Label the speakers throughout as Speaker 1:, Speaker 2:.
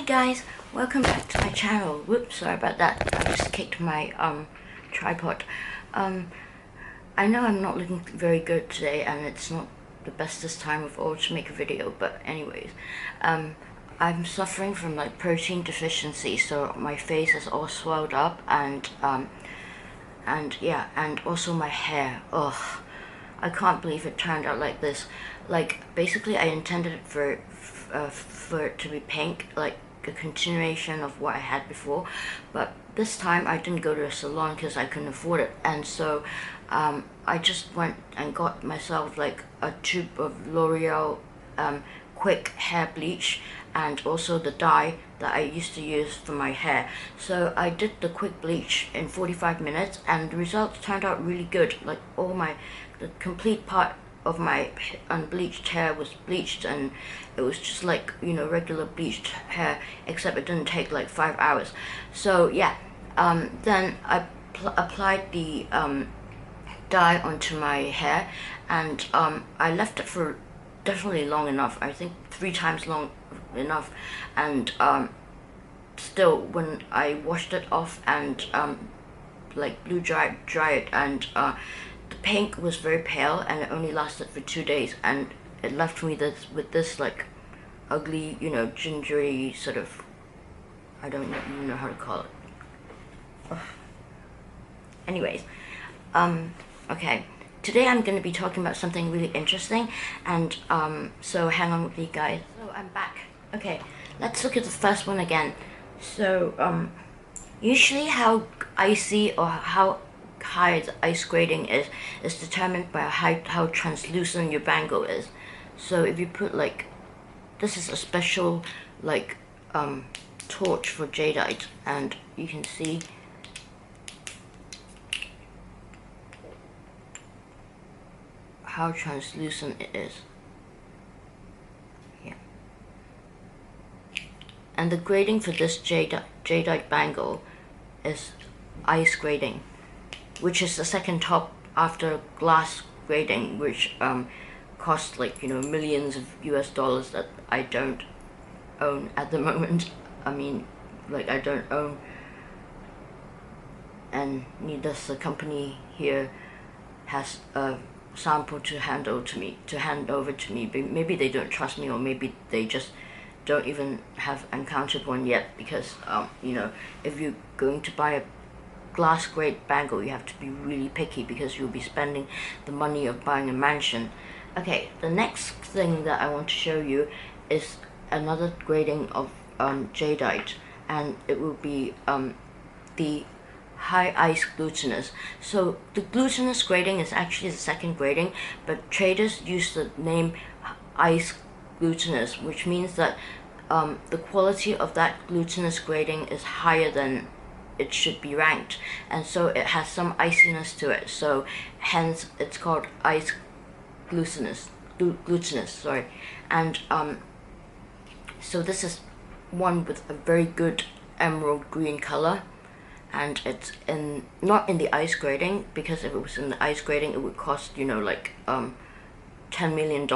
Speaker 1: Hi guys, welcome back to my channel. Whoops, sorry about that. I just kicked my tripod. I know I'm not looking very good today and it's not the bestest time of all to make a video, but anyways, I'm suffering from like protein deficiency, so my face is all swelled up and yeah, and also my hair. Ugh, I can't believe it turned out like this. Like basically I intended it for it to be pink, like a continuation of what I had before, but this time I didn't go to a salon because I couldn't afford it, and so I just went and got myself like a tube of L'Oreal quick hair bleach and also the dye that I used to use for my hair. So I did the quick bleach in 45 minutes and the results turned out really good. Like the complete part of my unbleached hair was bleached, and it was just like, you know, regular bleached hair, except it didn't take like 5 hours. So yeah, then I applied the dye onto my hair, and I left it for definitely long enough, I think 3 times long enough, and still when I washed it off and like blue dry it, and the pink was very pale and it only lasted for 2 days, and it left me with this like ugly, you know, gingery sort of, I don't even know how to call it. Ugh. Anyways, okay, today I'm going to be talking about something really interesting, and so hang on with me guys. So I'm back. Okay, let's look at the first one again. So usually how icy or how high the ice grading is determined by how translucent your bangle is. So if you put like, this is a special like torch for jadeite, and you can see how translucent it is. Yeah. And the grading for this jadeite bangle is ice grading, which is the second top after glass grading, which costs like, you know, millions of US dollars that I don't own at the moment. I mean, like, I don't own, and neither the company here has a sample to hand over to me. Maybe they don't trust me, or maybe they just don't even have encountered one yet, because you know, if you're going to buy a glass grade bangle, you have to be really picky because you'll be spending the money of buying a mansion. Okay, the next thing that I want to show you is another grading of jadeite, and it will be the high ice glutinous. So the glutinous grading is actually the second grading, but traders use the name ice glutinous, which means that the quality of that glutinous grading is higher than it should be ranked, and so it has some iciness to it, so hence it's called ice glutinous, sorry. And so this is one with a very good emerald green color, and it's not in the ice grading, because if it was in the ice grading it would cost, you know, like $10 million.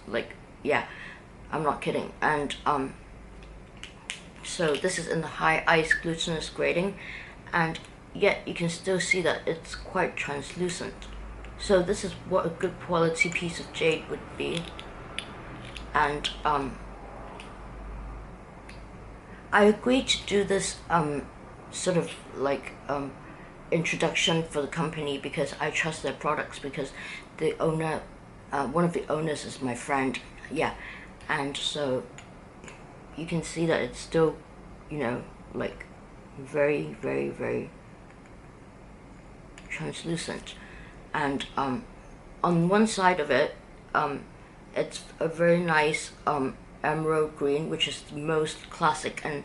Speaker 1: Like, yeah, I'm not kidding. And so this is in the high ice glutinous grading, and yet you can still see that it's quite translucent. So this is what a good quality piece of jade would be. And I agreed to do this sort of like introduction for the company because I trust their products, because the owner, one of the owners is my friend. Yeah, and so you can see that it's still, you know, like very, very, very translucent. And on one side of it, it's a very nice emerald green, which is the most classic and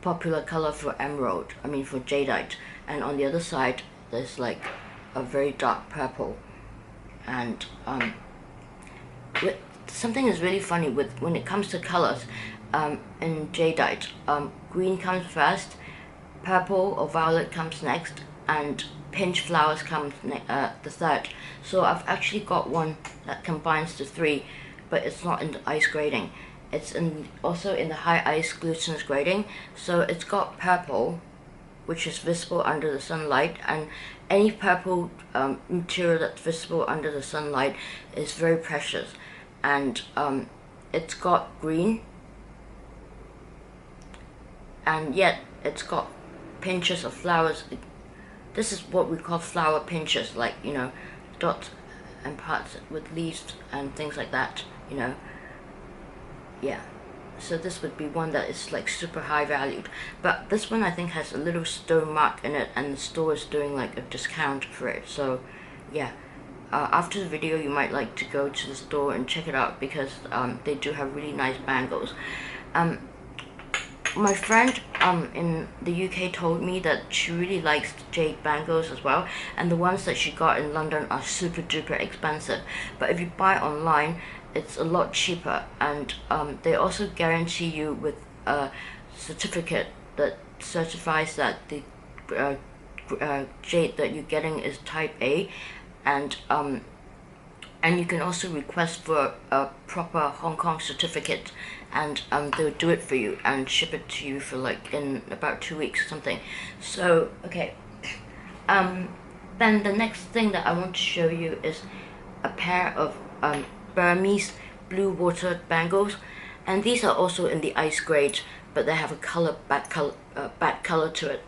Speaker 1: popular color for emerald, I mean for jadeite. And on the other side there's like a very dark purple. And something is really funny with when it comes to colors in jadeite. Green comes first, purple or violet comes next, and pinch flowers comes the third. So I've actually got one that combines the three, but it's not in the ice grading. It's also in the high ice glutinous grading, so it's got purple, which is visible under the sunlight, and any purple material that's visible under the sunlight is very precious. And it's got green, and yet it's got pinches of flowers. This is what we call flower pinches, like, you know, dots and parts with leaves and things like that, you know. Yeah, so this would be one that is like super high valued, but this one I think has a little stone mark in it, and the store is doing like a discount for it. So yeah, after the video you might like to go to the store and check it out, because they do have really nice bangles. My friend in the UK told me that she really likes jade bangles as well, and the ones that she got in London are super duper expensive, but if you buy online it's a lot cheaper, and they also guarantee you with a certificate that certifies that the jade that you're getting is type A, and you can also request for a proper Hong Kong certificate, and they'll do it for you and ship it to you for like in about 2 weeks or something. So okay, then the next thing that I want to show you is a pair of Burmese blue water bangles, and these are also in the ice grade, but they have a back color to it.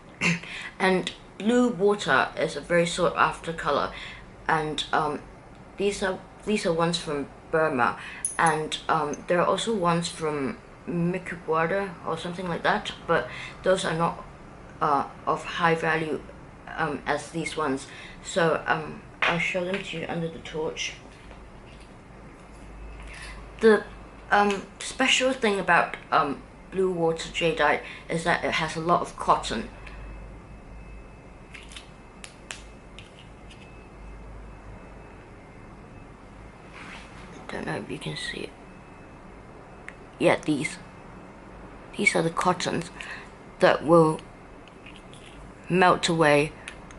Speaker 1: And blue water is a very sought after color, and these are ones from Burma, and there are also ones from Mikuwada or something like that, but those are not of high value as these ones. So I'll show them to you under the torch. The special thing about blue water jadeite is that it has a lot of cotton. I don't know if you can see it. Yeah, these are the cottons that will melt away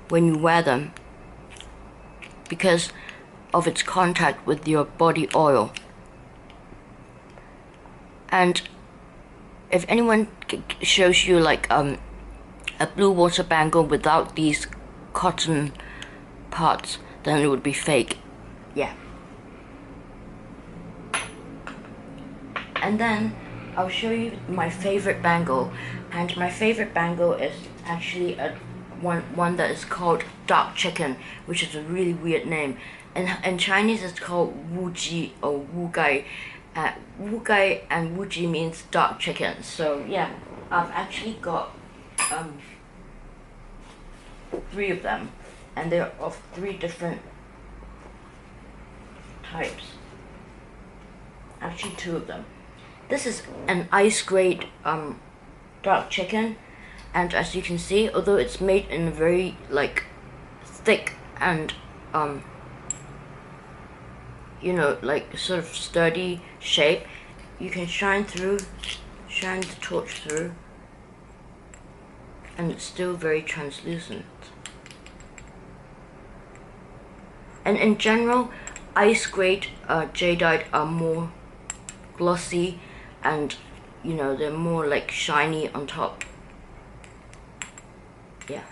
Speaker 1: when you wear them because of its contact with your body oil. And if anyone shows you like a blue water bangle without these cotton parts, then it would be fake. Yeah. And then I'll show you my favorite bangle, and my favorite bangle is actually one that is called dark chicken, which is a really weird name. In Chinese it's called wuji or wugai. Wugai and wuji means dark chicken. So yeah, I've actually got 3 of them, and they're of 3 different types. Actually 2 of them. This is an ice grade dark chicken, and as you can see, although it's made in a very like thick and you know, like sort of sturdy shape, you can shine the torch through, and it's still very translucent. And in general, ice grade jadeite are more glossy, and you know, they're more like shiny on top. Yeah.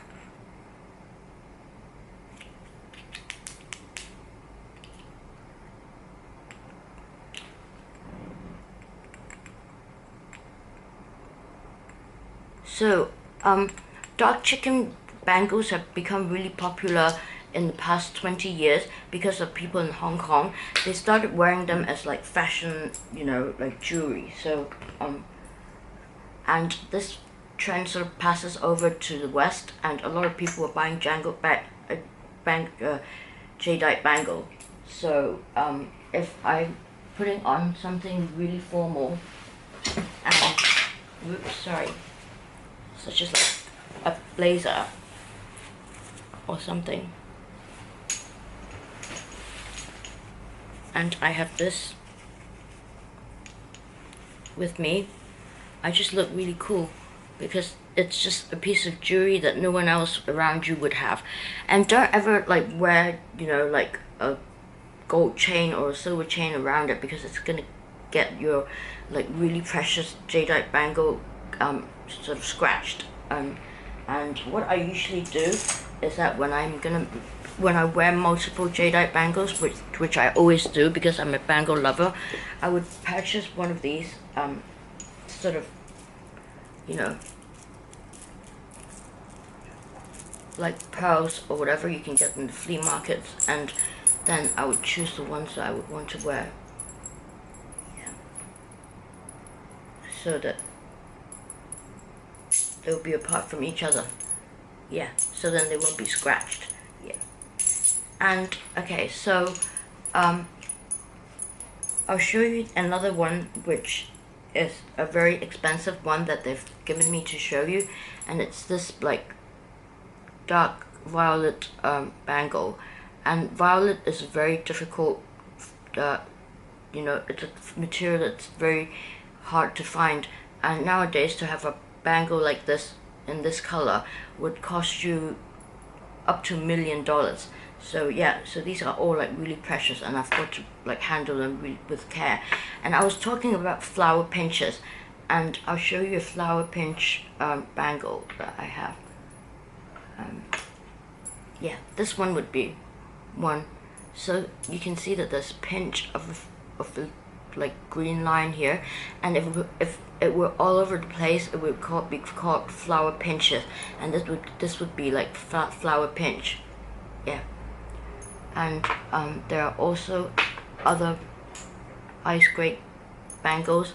Speaker 1: So, dark chicken bangles have become really popular in the past 20 years because of people in Hong Kong. They started wearing them as like fashion, you know, like jewelry. So, and this trend sort of passes over to the West, and a lot of people are buying jadeite bangle. So, if I'm putting on something really formal, and such as like a blazer or something, and I have this with me, I just look really cool because it's just a piece of jewelry that no one else around you would have. And don't ever like wear, you know, like a gold chain or a silver chain around it, because it's gonna get your like really precious jadeite bangle sort of scratched. And what I usually do is that when I wear multiple jadeite bangles, which I always do because I'm a bangle lover, I would purchase one of these sort of, you know, like pearls or whatever you can get in the flea markets, and then I would choose the ones that I would want to wear. Yeah. So that they'll be apart from each other. Yeah, so then they won't be scratched. Yeah. And okay, so I'll show you another one which is a very expensive one that they've given me to show you, and it's this like dark violet bangle. And violet is a very difficult, you know, it's a material that's very hard to find, and nowadays to have a bangle like this in this color would cost you up to $1 million. So yeah, so these are all like really precious, and I've got to like handle them with care. And I was talking about flower pinches, and I'll show you a flower pinch bangle that I have. Yeah, this one would be one. So you can see that there's a pinch of the like green line here, and if it were all over the place, it would be called flower pinches, and this would be like flower pinch. Yeah. And there are also other ice grate bangles